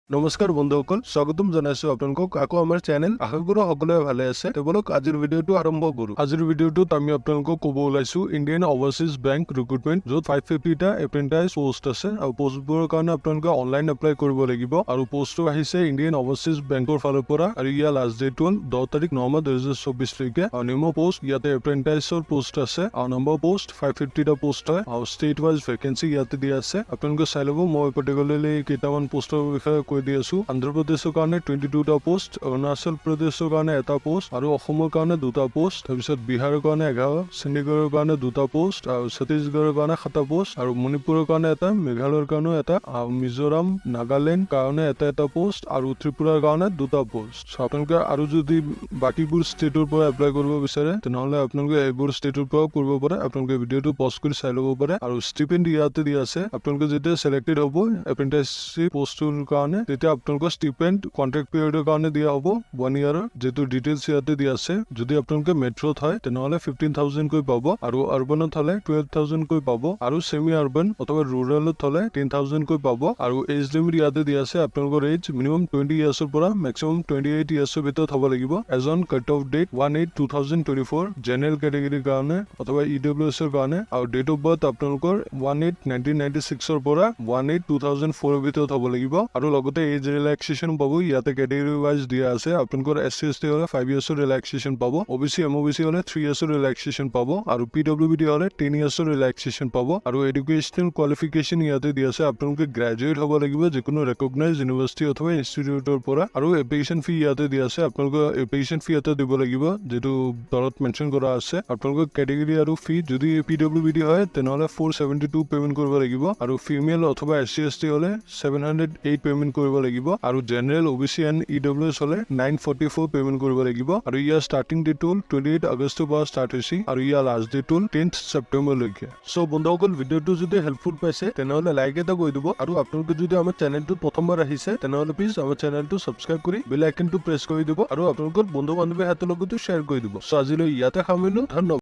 নমস্কাৰ বন্ধুসকল স্বাগতম জনাইছো আপোনালোকক আকৌ আমাৰ চেনেল আশা কৰো সকলোৱে ভালে আছে তেবলক আজিৰ ভিডিওটো আৰম্ভ কৰো আজিৰ ভিডিওটোত আমি আপোনালোকক ক'ব ওলাইছো ইণ্ডিয়ান ওভাৰসীজ বেংক ৰিক্ৰুটমেন্ট য'ত 550 টা এপ্ৰেন্টিছ পোষ্ট আছে আৰু পোষ্টবোৰৰ কাৰণে আপোনালোকে অনলাইন এপ্লাই কৰিব লাগিব আৰু পোষ্টটো আহিছে ইণ্ডিয়ান ওভাৰসীজ বেংকৰ ফালৰ পৰা আৰু ইয়াৰ লাষ্ট ডেট হ'ল 10 তাৰিখ 9 মাহ 2024 লৈকে আৰু নিমো পোষ্ট ইয়াতে এপ্ৰেন্টিছৰ পোষ্ট আছে আৰু নম্বৰ পোষ্ট 550 টা পোষ্ট হয় আৰু ষ্টেট ৱাইজ ভেকেন্সি ইয়াতে দিয়া আছে আপোনালোকে চাই ল'ব মই পাৰ্টিকুলাৰলি কেইটামান পোষ্টৰ বিষয়ে কৈ দি আছো আন্ধ্ৰ প্ৰদেশৰ কাৰণে 22 টা পোষ্ট অৰুণাচল প্ৰদেশৰ কাৰণে এটা পোষ্ট আৰু অসমৰ কাৰণে দুটা পোষ্ট তাৰপিছত বিহাৰৰ কাৰণে 11 চণ্ডীগড়ৰ কাৰণে দুটা পোষ্ট আৰু ছত্তীশগড়ৰ কাৰণে 7টা পোষ্ট আৰু মণিপুৰৰ কাৰণে এটা মেঘালয়ৰ কাৰণে এটা আৰু মিজোৰাম নাগালেণ্ড কাৰণে এটা পোষ্ট আৰু ত্ৰিপুৰাৰ কাৰণে দুটা পোষ্ট আপোনালোকে আৰু যদি বাকিবোৰ ষ্টেটৰ পৰা এপ্লাই কৰিব বিচাৰে তেনেহলে আপোনালোকে এইবোৰ ষ্টেটৰ পৰা কৰিব পাৰে আপোনালোকে ভিডিওটো পজ কৰি চাই ল'ব পাৰে আৰু ষ্টিপেন্ড ইয়াতে দিয়া আছে আপোনালোকে যেতিয়া সিলেক্টেড হ'ব এপ্ৰেন্টিছশ্বিপ পোষ্টৰ কাৰণে তেতিয়া আপোনালোকৰ ষ্টিপেন্ড কন্ট্ৰাক্ট পিৰিয়ডৰ কাৰণে দিয়া হ'ব 1 ইয়াৰৰ যেটো ডিটেইলছ ইয়াতে দিয়া আছে যদি আপোনালোকে মেট্ৰত হয় তেনেহলে 15000 কৈ পাব আৰু আৰবানত হলে 12000 কৈ পাব আৰু সেমি আৰবান অথবা ৰুৰালত হলে 10000 কৈ পাব আৰু এজ লিমিট ইয়াতে দিয়া আছে আপোনালোকৰ এজ মিনিমাম 20 ইয়াৰ্ছৰ পৰা মেক্সিমাম 28 ইয়াৰ্ছৰ ভিতৰত হ'ব লাগিব এজন কাট অফ ডেট 18/2024 জেনাৰেল কেটেগৰীৰ কাৰণে অথবা ইডব্লিউএছ ৰ কাৰণে আৰু ডেট অফ বাৰ্থ আপোনালোকৰ 18/1996 ৰ পৰা 18/2004 ৰ ভিতৰত হ'ব লাগিব আৰু লগতে এজ ৰিলেক্সেশ্যন পাব ইয়াতে কেটেগৰী ওয়াইজ দিয়া আছে আপোনালোকৰ এসসি এসটি হলে 5 ইয়াৰ্ছৰ ৰিলেক্সেশ্যন পাব ওবিসি এমওবিসি হলে 3 ইয়াৰ্ছৰ ৰিলেক্সেশ্যন পাব আৰু পিডব্লিউডি হলে 10 ইয়াৰ্ছৰ ৰিলেক্সেশ্যন পাব আৰু এডুকেশ্যনেল কোৱালিফিকেশ্যন ইয়াতে দিয়া আছে আপোনালোকে গ্ৰেজুৱেট হ'ব লাগিব যিকোনো ৰেকগনাইজড ইউনিভাৰ্চিটি অথবা ইনষ্টিটিউটৰ পৰা আৰু এপ্লিকেশ্যন ফি ইয়াতে দিয়া আছে আপোনালোকে এপ্লিকেশ্যন ফি ইয়াতে দিব লাগিব যেটো তলত মেনশ্যন কৰা আছে আপোনালোকৰ কেটেগৰী আৰু ফি যদি পিডব্লিউডি হয় তেনেহলে 472 পেমেন্ট কৰিব লাগিব আৰু ফিমেল অথবা এসসি এসটি হলে 708 পেমেন্ট কৰিব লাগিব আৰু জেনাৰেল ওবিসি এণ্ড ইডব্লিউএছ হলে 944 পেমেন্ট কৰিব লাগিব আৰু ইয়াৰ ষ্টাৰ্টিং ডেট হ'ল 28 আগষ্টৰ পৰা ষ্টাৰ্ট হৈছে আৰু ইয়াৰ লাষ্ট ডেট হ'ল 10th ছেপ্টেম্বৰ লৈকে সো বন্ধুসকল ভিডিওটো যদি হেল্পফুল পাইছে তেনেহলে লাইক এটা কৰি দিব আৰু আপোনালোকে যদি আমাৰ চেনেলটোত প্ৰথমবাৰ আহিছে তেনেহলে প্লিজ আমাৰ চেনেলটো সাবস্ক্ৰাইব কৰি বেল আইকনটো প্ৰেছ কৰি দিব আৰু আপোনালোকৰ বন্ধু বান্ধৱীৰ হাতৰ লগতো শ্বেয়াৰ কৰি দিব সো আজিলৈ ইয়াতে সামৰিলো ধন্যবাদ।